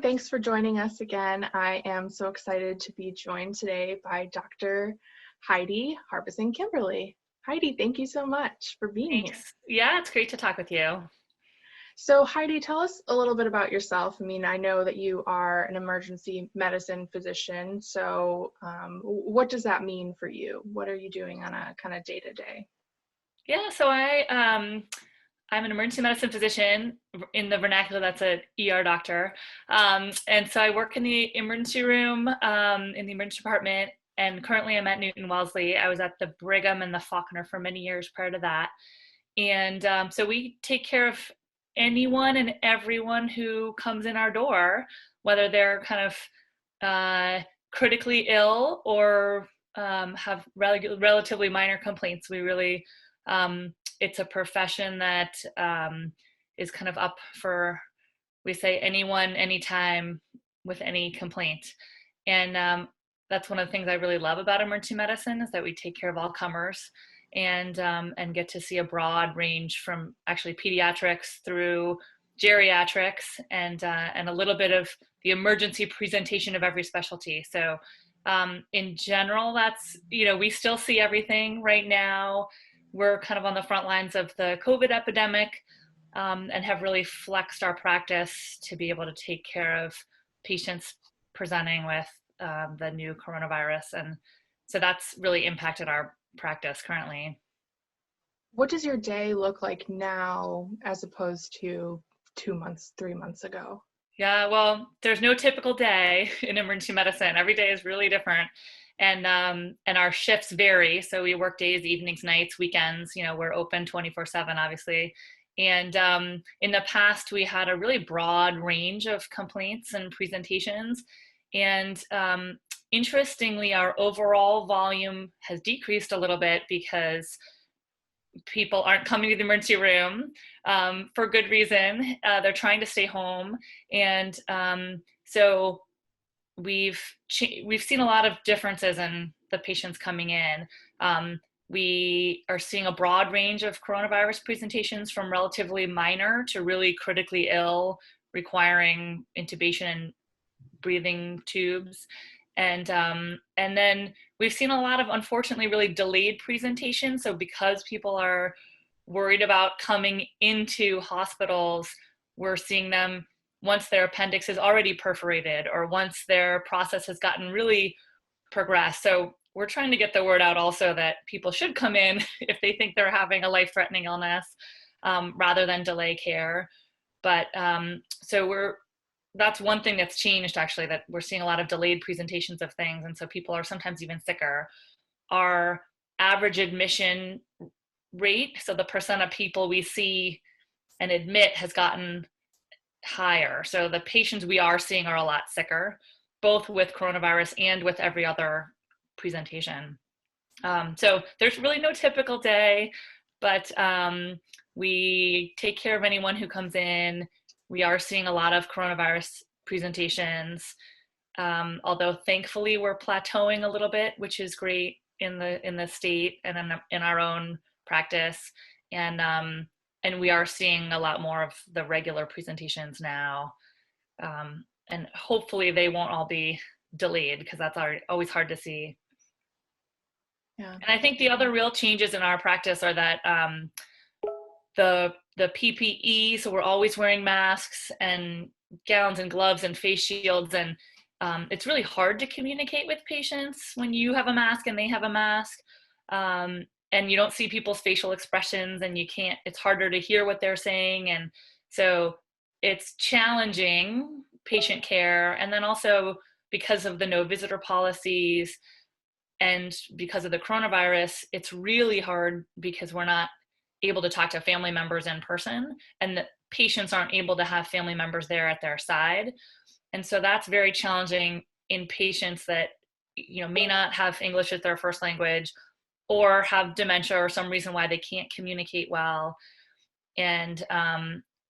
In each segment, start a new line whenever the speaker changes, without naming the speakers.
Thanks for joining us again. I am so excited to be joined today by Dr. Heidi Harbison Kimberly. Heidi, thank you so much for being here.
Thanks. Yeah, it's great to talk with you.
So Heidi, tell us a little bit about yourself. I mean, I know that you are an emergency medicine physician. So what does that mean for you? What are you doing on a kind of day-to-day?
Yeah, I'm an emergency medicine physician. In the vernacular, that's an ER doctor. And so I work in the emergency room, in the emergency department. And currently I'm at Newton Wellesley. I was at the Brigham and the Faulkner for many years prior to that. And so we take care of anyone and everyone who comes in our door, whether they're kind of critically ill or have relatively minor complaints. We really, it's a profession that is kind of up for, we say, anyone, anytime with any complaint. And that's one of the things I really love about emergency medicine is that we take care of all comers and get to see a broad range from actually pediatrics through geriatrics and a little bit of the emergency presentation of every specialty. So in general, that's, we still see everything right now. We're kind of on the front lines of the COVID epidemic and have really flexed our practice to be able to take care of patients presenting with the new coronavirus. And so that's really impacted our practice currently.
What does your day look like now as opposed to 2 months, 3 months ago?
Yeah, well, there's no typical day in emergency medicine. Every day is really different, and our shifts vary. So we work days, evenings, nights, weekends. We're open 24/7, obviously. And in the past, we had a really broad range of complaints and presentations. And interestingly, our overall volume has decreased a little bit because people aren't coming to the emergency room for good reason. They're trying to stay home, and so we've seen a lot of differences in the patients coming in. We are seeing a broad range of coronavirus presentations from relatively minor to really critically ill, requiring intubation and breathing tubes. And then we've seen a lot of, unfortunately, really delayed presentations. So because people are worried about coming into hospitals, we're seeing them once their appendix is already perforated or once their process has gotten really progressed. So we're trying to get the word out also that people should come in if they think they're having a life-threatening illness, rather than delay care. But that's one thing that's changed, actually, that we're seeing a lot of delayed presentations of things. And so people are sometimes even sicker. Our average admission rate, so the percent of people we see and admit, has gotten higher. So the patients we are seeing are a lot sicker, both with coronavirus and with every other presentation. So there's really no typical day, but we take care of anyone who comes in. We are seeing a lot of coronavirus presentations, although thankfully we're plateauing a little bit, which is great in the state and in our own practice. And we are seeing a lot more of the regular presentations now. And hopefully they won't all be delayed, because that's always hard to see.
Yeah.
And I think the other real changes in our practice are that the PPE, so we're always wearing masks and gowns and gloves and face shields, and it's really hard to communicate with patients when you have a mask and they have a mask, and you don't see people's facial expressions, and it's harder to hear what they're saying, and so it's challenging patient care. And then also, because of the no visitor policies and because of the coronavirus, it's really hard because we're not able to talk to family members in person, and the patients aren't able to have family members there at their side. And so that's very challenging in patients that may not have English as their first language, or have dementia or some reason why they can't communicate well, and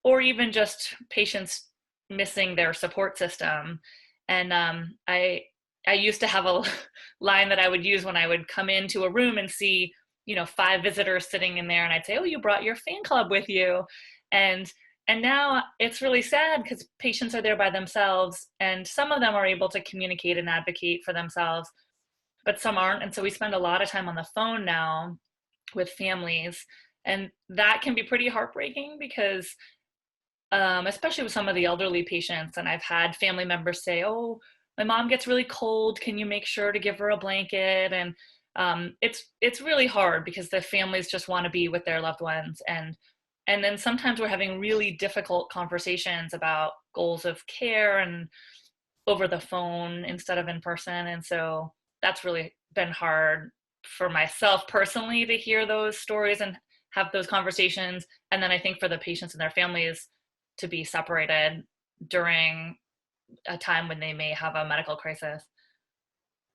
or even just patients missing their support system. And I used to have a line that I would use when I would come into a room and see 5 visitors sitting in there, and I'd say, "Oh, you brought your fan club with you." And And now it's really sad because patients are there by themselves, and some of them are able to communicate and advocate for themselves, but some aren't. And so we spend a lot of time on the phone now with families, and that can be pretty heartbreaking because especially with some of the elderly patients, and I've had family members say, oh, my mom gets really cold, can you make sure to give her a blanket? And it's really hard because the families just want to be with their loved ones, and then sometimes we're having really difficult conversations about goals of care and over the phone instead of in person. And so that's really been hard for myself personally to hear those stories and have those conversations. And then I think for the patients and their families to be separated during a time when they may have a medical crisis.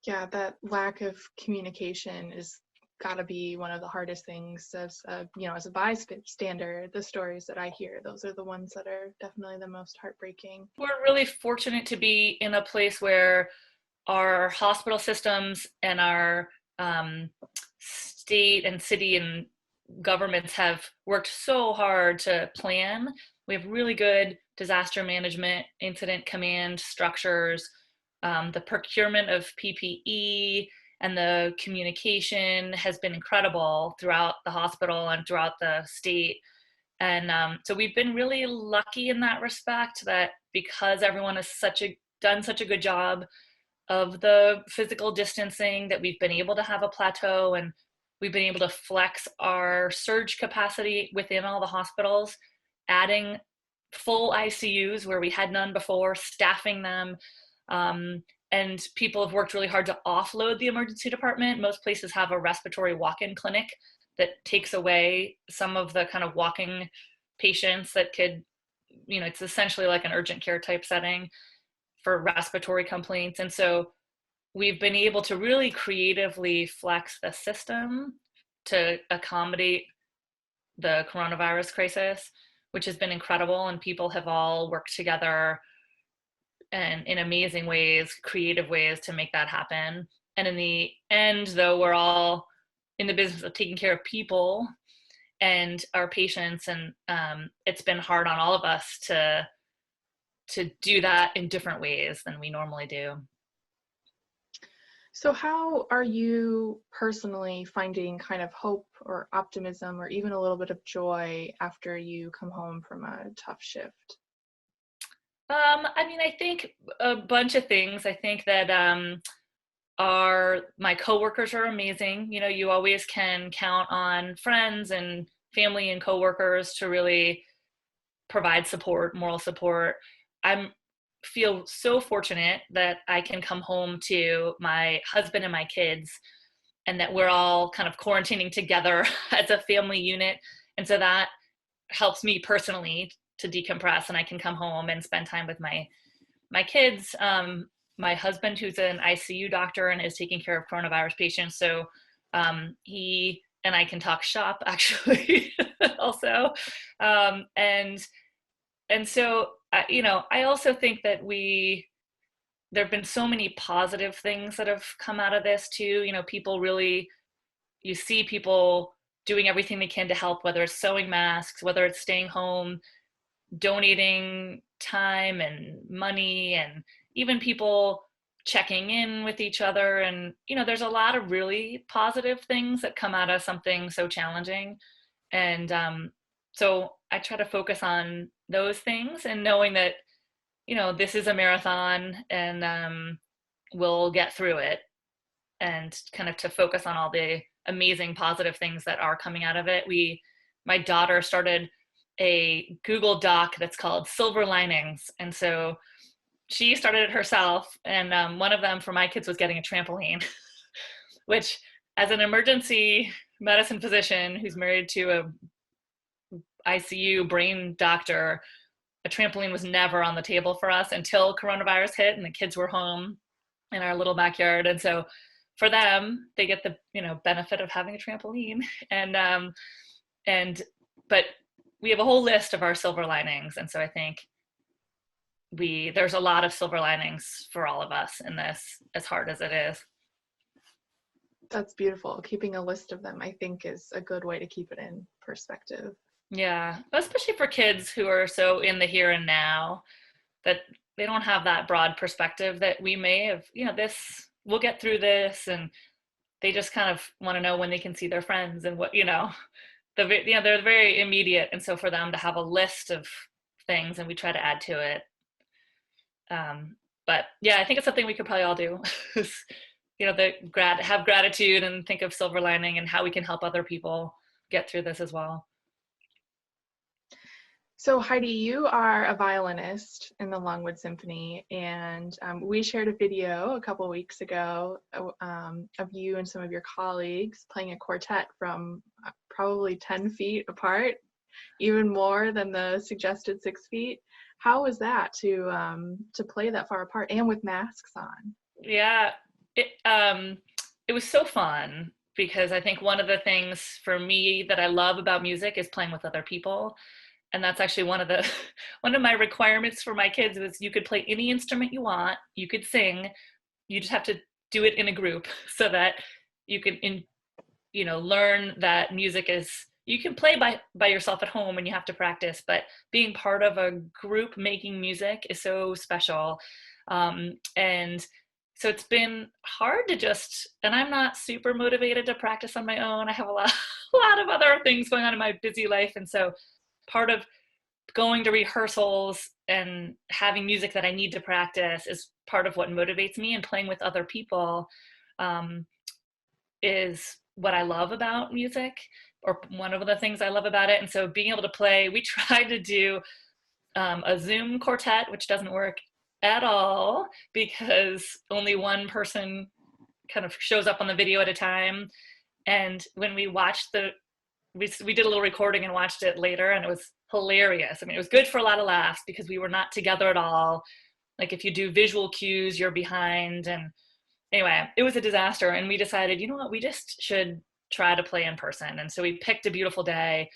Yeah, that lack of communication is got to be one of the hardest things as a, as a bystander. The stories that I hear, those are the ones that are definitely the most heartbreaking.
We're really fortunate to be in a place where our hospital systems and our state and city and governments have worked so hard to plan. We have really good disaster management, incident command structures, the procurement of PPE and the communication has been incredible throughout the hospital and throughout the state. And so we've been really lucky in that respect, that because everyone has done such a good job of the physical distancing, that we've been able to have a plateau, and we've been able to flex our surge capacity within all the hospitals, adding full ICUs where we had none before, staffing them. And people have worked really hard to offload the emergency department. Most places have a respiratory walk-in clinic that takes away some of the kind of walking patients that could, it's essentially like an urgent care type setting for respiratory complaints. And so we've been able to really creatively flex the system to accommodate the coronavirus crisis, which has been incredible. And people have all worked together and in amazing ways, creative ways to make that happen. And in the end, though, we're all in the business of taking care of people and our patients, and it's been hard on all of us to do that in different ways than we normally do.
So how are you personally finding kind of hope or optimism or even a little bit of joy after you come home from a tough shift?
I think a bunch of things. I think that my coworkers are amazing. You always can count on friends and family and coworkers to really provide support, moral support. I feel so fortunate that I can come home to my husband and my kids, and that we're all kind of quarantining together as a family unit. And so that helps me personally to decompress, and I can come home and spend time with my kids. My husband, who's an ICU doctor and is taking care of coronavirus patients, so he and I can talk shop actually also. And so I also think that there have been so many positive things that have come out of this too. People really, you see people doing everything they can to help, whether it's sewing masks, whether it's staying home, donating time and money, and even people checking in with each other. And there's a lot of really positive things that come out of something so challenging. And so I try to focus on those things, and knowing that this is a marathon, and we'll get through it, and kind of to focus on all the amazing positive things that are coming out of it. My daughter started a Google Doc that's called Silver Linings. And so she started it herself. And one of them for my kids was getting a trampoline, which, as an emergency medicine physician who's married to a ICU brain doctor, a trampoline was never on the table for us until coronavirus hit and the kids were home in our little backyard. And so for them, they get the benefit of having a trampoline. But we have a whole list of our silver linings. And so I think there's a lot of silver linings for all of us in this, as hard as it is.
That's beautiful. Keeping a list of them, I think, is a good way to keep it in perspective.
Yeah, especially for kids who are so in the here and now that they don't have that broad perspective that we may have, this, we'll get through this. And they just kind of want to know when they can see their friends and what, they're very immediate. And so for them to have a list of things and we try to add to it. But yeah, I think it's something we could probably all do. Have gratitude and think of silver lining and how we can help other people get through this as well.
So Heidi, you are a violinist in the Longwood Symphony, and we shared a video a couple weeks ago of you and some of your colleagues playing a quartet from probably 10 feet apart, even more than the suggested 6 feet. How was that to play that far apart and with masks on?
Yeah, it was so fun because I think one of the things for me that I love about music is playing with other people. And that's actually one of my requirements for my kids was you could play any instrument you want, you could sing, you just have to do it in a group so that you can learn that music is, you can play by yourself at home and you have to practice, but being part of a group making music is so special. And so it's been hard to and I'm not super motivated to practice on my own. I have a lot of other things going on in my busy life. And so part of going to rehearsals and having music that I need to practice is part of what motivates me, and playing with other people is what I love about music, or one of the things I love about it. And so being able to play, we tried to do a Zoom quartet, which doesn't work at all because only one person kind of shows up on the video at a time. And when we watched we did a little recording and watched it later, and it was hilarious. I mean, it was good for a lot of laughs because we were not together at all. Like if you do visual cues, you're behind. And anyway, it was a disaster. And we decided, you know what, we just should try to play in person. And so we picked a beautiful day.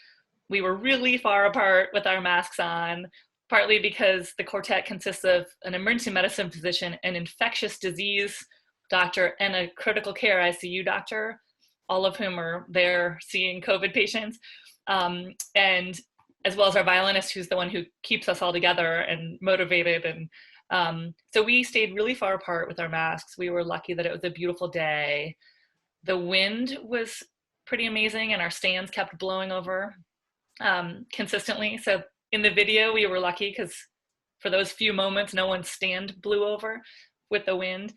We were really far apart with our masks on, partly because the quartet consists of an emergency medicine physician, an infectious disease doctor, and a critical care ICU doctor, all of whom are there seeing COVID patients, and as well as our violinist, who's the one who keeps us all together and motivated. And so we stayed really far apart with our masks. We were lucky that it was a beautiful day. The wind was pretty amazing, and our stands kept blowing over consistently. So in the video, we were lucky because for those few moments, no one's stand blew over with the wind.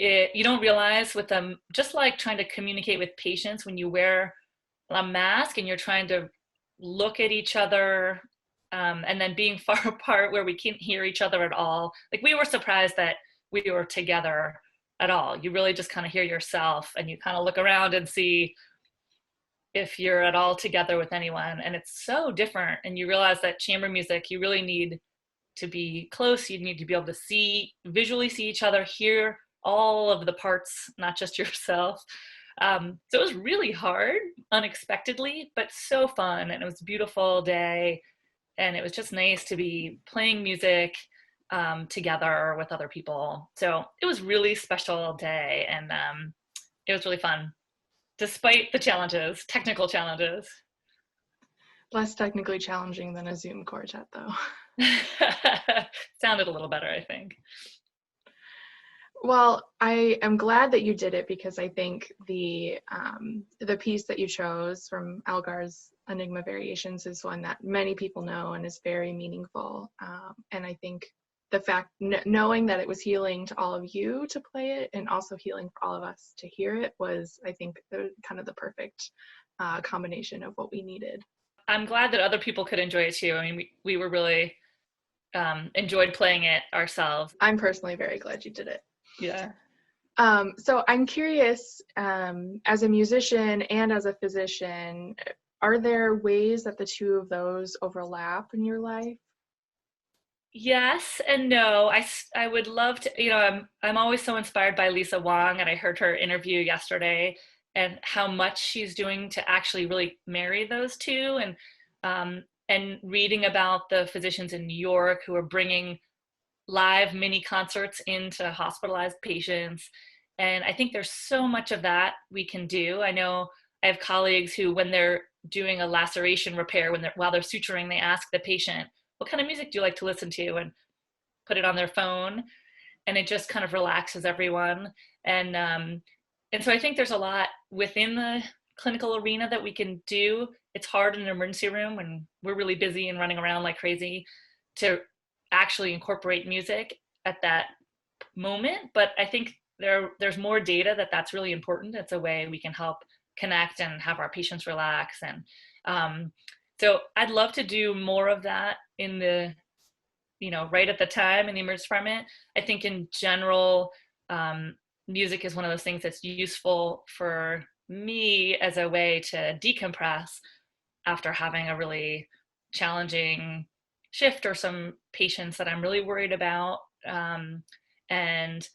You don't realize with them, just like trying to communicate with patients, when you wear a mask and you're trying to look at each other, and then being far apart where we can't hear each other at all. Like we were surprised that we were together at all. You really just kind of hear yourself, and you kind of look around and see if you're at all together with anyone. And it's so different. And you realize that chamber music, you really need to be close. You need to be able to visually see each other, hear all of the parts, not just yourself. So it was really hard, unexpectedly, but so fun. And it was a beautiful day. And it was just nice to be playing music together with other people. So it was really special day. And it was really fun, despite the challenges, technical challenges.
Less technically challenging than a Zoom quartet, though.
Sounded a little better, I think.
Well, I am glad that you did it, because I think the piece that you chose from Elgar's Enigma Variations is one that many people know and is very meaningful. And I think the fact, knowing that it was healing to all of you to play it and also healing for all of us to hear it, was, I think, kind of the perfect combination of what we needed.
I'm glad that other people could enjoy it too. I mean, we were really enjoyed playing it ourselves.
I'm personally very glad you did it.
Yeah.
So I'm curious, as a musician and as a physician, are there ways that the two of those overlap in your life?
Yes and no. I would love to, I'm always so inspired by Lisa Wong, and I heard her interview yesterday and how much she's doing to actually really marry those two, and reading about the physicians in New York who are bringing live mini concerts into hospitalized patients. And I think there's so much of that we can do. I know I have colleagues who, when they're doing a laceration repair while they're suturing, they ask the patient, what kind of music do you like to listen to? And put it on their phone, and it just kind of relaxes everyone. And so I think there's a lot within the clinical arena that we can do. It's hard in an emergency room when we're really busy and running around like crazy to actually incorporate music at that moment. But I think there's more data that that's really important. It's a way we can help connect and have our patients relax. And so I'd love to do more of that in the, right at the time in the emergency department. I think in general, music is one of those things that's useful for me as a way to decompress after having a really challenging shift or some patients that I'm really worried about. And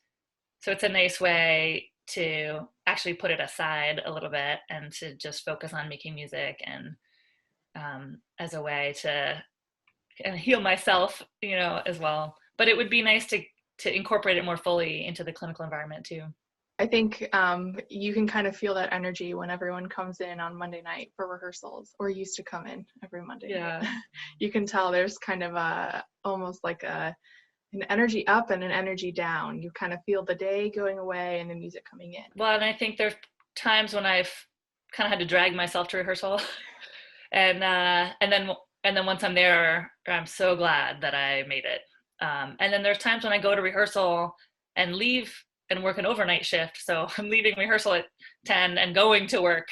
so it's a nice way to actually put it aside a little bit and to just focus on making music, and as a way to kind of heal myself, as well. But it would be nice to incorporate it more fully into the clinical environment too.
I think you can kind of feel that energy when everyone comes in on Monday night for rehearsals, or used to come in every Monday night. You can tell there's kind of almost like an energy up and an energy down. You kind of feel the day going away and the music coming in.
Well, and I think there's times when I've kind of had to drag myself to rehearsal, and then once I'm there, I'm so glad that I made it. And then there's times when I go to rehearsal and leave and work an overnight shift. So I'm leaving rehearsal at 10 and going to work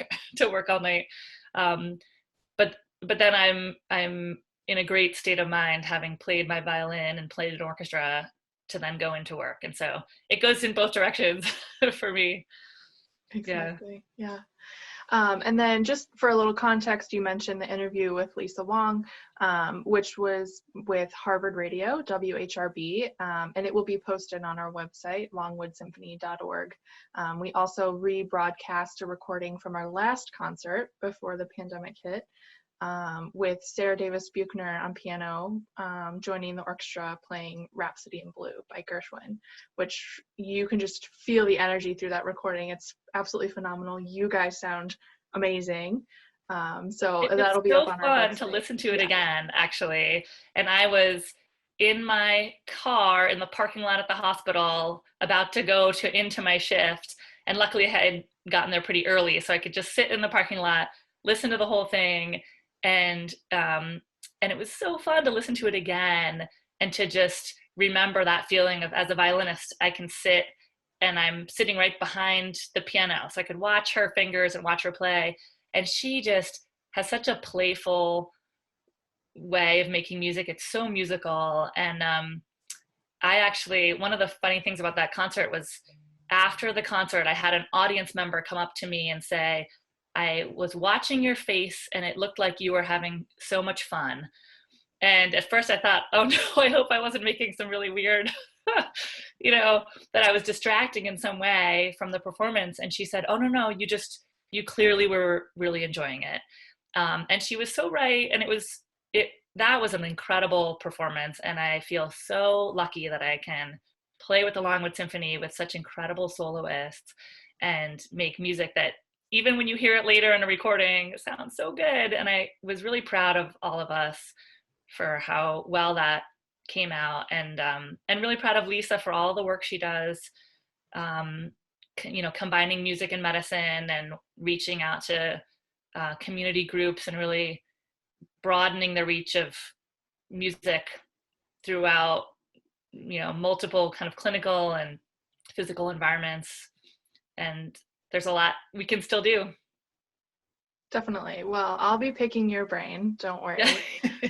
all night. But then I'm in a great state of mind, having played my violin and played an orchestra, to then go into work. And so it goes in both directions for me.
Exactly. Yeah. And then just for a little context, you mentioned the interview with Lisa Wong, which was with Harvard Radio, WHRB, and it will be posted on our website, longwoodsymphony.org. We also rebroadcast a recording from our last concert before the pandemic hit, with Sarah Davis Buchner on piano, joining the orchestra playing Rhapsody in Blue by Gershwin, which you can just feel the energy through that recording. It's absolutely phenomenal. You guys sound amazing. So that'll be up on our website.
It's so fun to listen to it again, actually. And I was in my car in the parking lot at the hospital about to go into my shift. And luckily I had gotten there pretty early, so I could just sit in the parking lot, listen to the whole thing. And it was so fun to listen to it again and to just remember that feeling of, as a violinist, I can sit and I'm sitting right behind the piano, so I could watch her fingers and watch her play. And she just has such a playful way of making music. It's so musical. And one of the funny things about that concert was, after the concert, I had an audience member come up to me and say, I was watching your face and it looked like you were having so much fun. And at first I thought, oh no, I hope I wasn't making some really weird, that I was distracting in some way from the performance. And she said, oh no, you clearly were really enjoying it. And she was so right. And that was an incredible performance. And I feel so lucky that I can play with the Longwood Symphony with such incredible soloists and make music that, even when you hear it later in a recording, it sounds so good. And I was really proud of all of us for how well that came out, and really proud of Lisa for all the work she does, combining music and medicine and reaching out to community groups and really broadening the reach of music throughout, multiple kind of clinical and physical environments. And there's a lot we can still do.
Definitely. Well, I'll be picking your brain. Don't worry.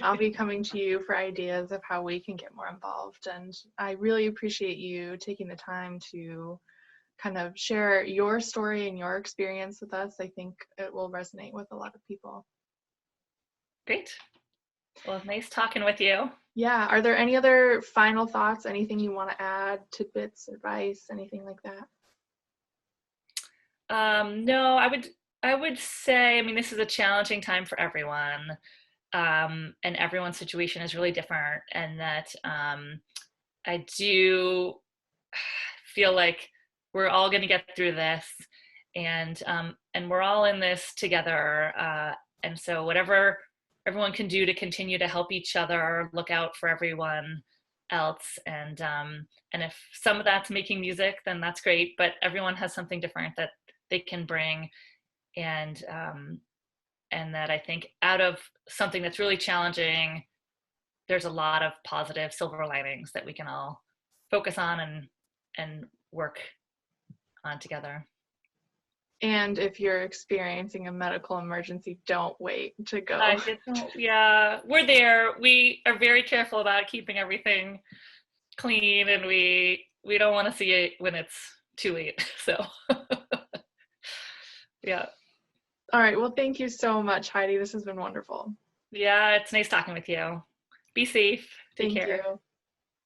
I'll be coming to you for ideas of how we can get more involved. And I really appreciate you taking the time to kind of share your story and your experience with us. I think it will resonate with a lot of people.
Great. Well, nice talking with you.
Yeah. Are there any other final thoughts? Anything you want to add? Tidbits, advice, anything like that?
No, I would say, this is a challenging time for everyone, and everyone's situation is really different, and that I do feel like we're all going to get through this, and we're all in this together, And so whatever everyone can do to continue to help each other, look out for everyone else. And if some of that's making music, then that's great, but everyone has something different that they can bring. And that I think out of something that's really challenging, there's a lot of positive silver linings that we can all focus on and work on together.
And if you're experiencing a medical emergency, don't wait to go.
Yeah, we're there. We are very careful about keeping everything clean, and we don't want to see it when it's too late. So, yeah.
All right. Well, thank you so much, Heidi. This has been wonderful.
Yeah, it's nice talking with you. Be safe. Take care.
Thank you.